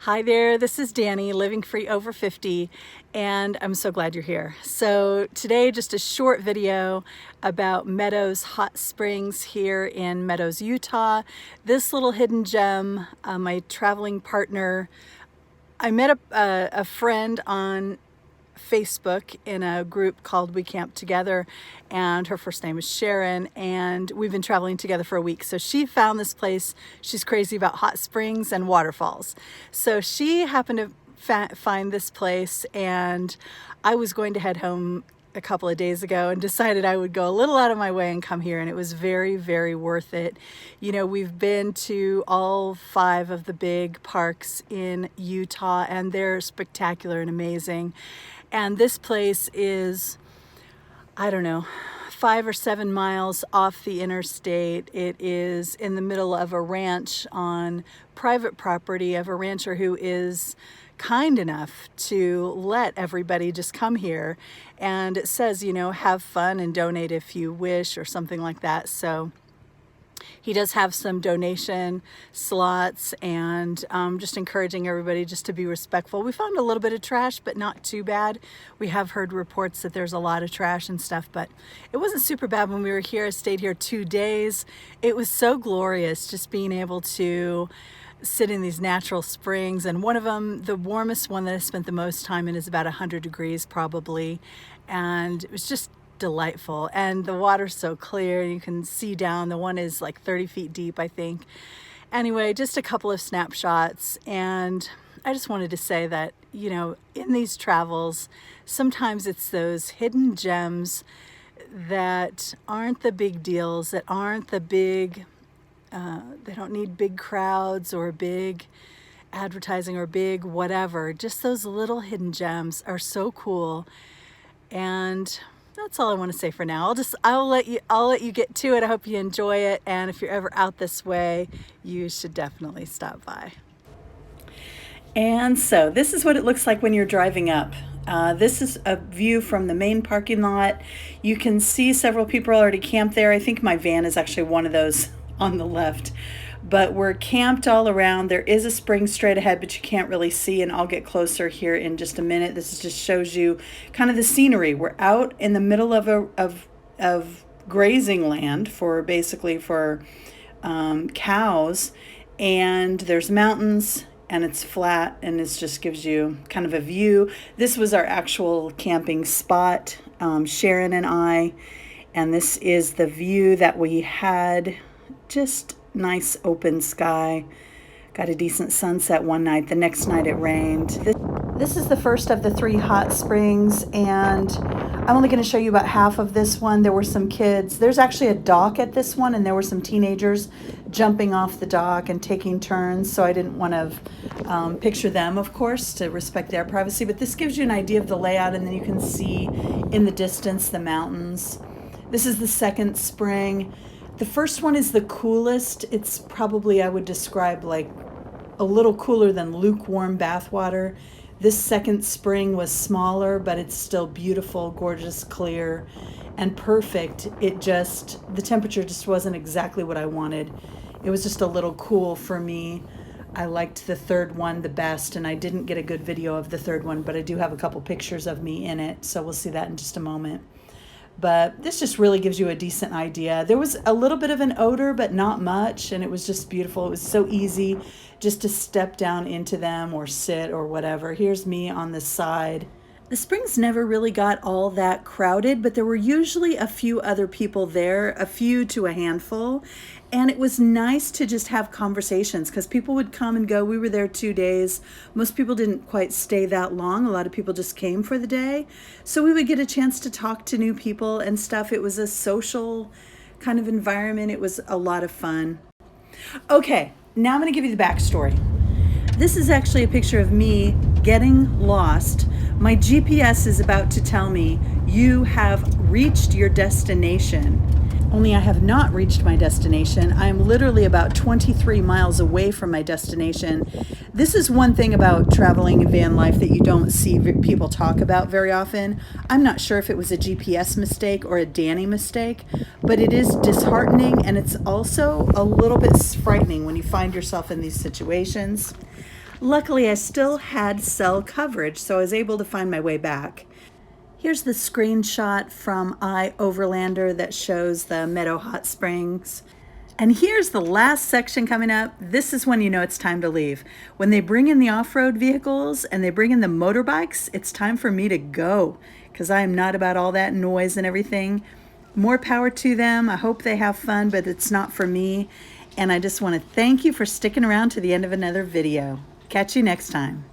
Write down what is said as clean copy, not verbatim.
Hi there, this is Dani, Living Free Over 50, and I'm so glad you're here. So today, just a short video about Meadows Hot Springs here in Meadows, Utah. This little hidden gem, my traveling partner, I met a friend on Facebook in a group called We Camp Together, and her first name is Sharon, and we've been traveling together for a week. So she found this place. She's crazy about hot springs and waterfalls. So she happened to find this place, and I was going to head home a couple of days ago and decided I would go a little out of my way and come here, and it was very, very worth it. You know, we've been to all 5 of the big parks in Utah, and they're spectacular and amazing. And this place is, I don't know, 5 or 7 miles off the interstate. It is in the middle of a ranch on private property of a rancher who is kind enough to let everybody just come here. And it says, you know, have fun and donate if you wish, or something like that. So he does have some donation slots, and just encouraging everybody just to be respectful. We found a little bit of trash, but not too bad. We have heard reports that there's a lot of trash and stuff, but it wasn't super bad when we were here. I stayed here 2 days. It was so glorious just being able to sit in these natural springs, and one of them, the warmest one that I spent the most time in, is about 100 degrees probably, and it was just delightful. And the water's so clear, you can see down. The one is like 30 feet deep, I think. Anyway, just a couple of snapshots, and I just wanted to say that, you know, in these travels, sometimes it's those hidden gems that aren't the big deals, that aren't the big they don't need big crowds or big advertising or big whatever. Just those little hidden gems are so cool. And that's all I want to say for now. I'll let you get to it. I hope you enjoy it. And if you're ever out this way, you should definitely stop by. And so this is what it looks like when you're driving up. This is a view from the main parking lot. You can see several people already camped there. I think my van is actually one of those on the left, but we're camped all around. There is a spring straight ahead, but you can't really see, and I'll get closer here in just a minute. This just shows you kind of the scenery. We're out in the middle of grazing land for cows, and there's mountains, and it's flat, and it just gives you kind of a view. This was our actual camping spot, Sharon and I, and this is the view that we had. Just nice open sky. Got a decent sunset one night. The next night it rained. This is the first of the 3 hot springs, and I'm only going to show you about half of this one. There were some kids. There's actually a dock at this one, and there were some teenagers jumping off the dock and taking turns, so I didn't want to picture them, of course, to respect their privacy. But this gives you an idea of the layout, and then you can see in the distance the mountains. This is the second spring. The first one is the coolest. It's probably, I would describe, like a little cooler than lukewarm bath water. This second spring was smaller, but it's still beautiful, gorgeous, clear, and perfect. The temperature just wasn't exactly what I wanted. It was just a little cool for me. I liked the third one the best, and I didn't get a good video of the third one, but I do have a couple pictures of me in it, so we'll see that in just a moment. But this just really gives you a decent idea. There was a little bit of an odor, but not much, and it was just beautiful. It was so easy just to step down into them or sit or whatever. Here's me on the side. The springs never really got all that crowded, but there were usually a few other people there, a few to a handful. And it was nice to just have conversations because people would come and go. We were there 2 days. Most people didn't quite stay that long. A lot of people just came for the day. So we would get a chance to talk to new people and stuff. It was a social kind of environment. It was a lot of fun. Okay, now I'm going to give you the backstory. This is actually a picture of me getting lost. My GPS is about to tell me you have reached your destination. Only I have not reached my destination. I am literally about 23 miles away from my destination. This is one thing about traveling in van life that you don't see people talk about very often. I'm not sure if it was a GPS mistake or a Dani mistake, but it is disheartening, and it's also a little bit frightening when you find yourself in these situations. Luckily, I still had cell coverage, so I was able to find my way back. Here's the screenshot from iOverlander that shows the Meadow Hot Springs. And here's the last section coming up. This is when you know it's time to leave. When they bring in the off-road vehicles and they bring in the motorbikes, it's time for me to go because I am not about all that noise and everything. More power to them. I hope they have fun, but it's not for me. And I just want to thank you for sticking around to the end of another video. Catch you next time.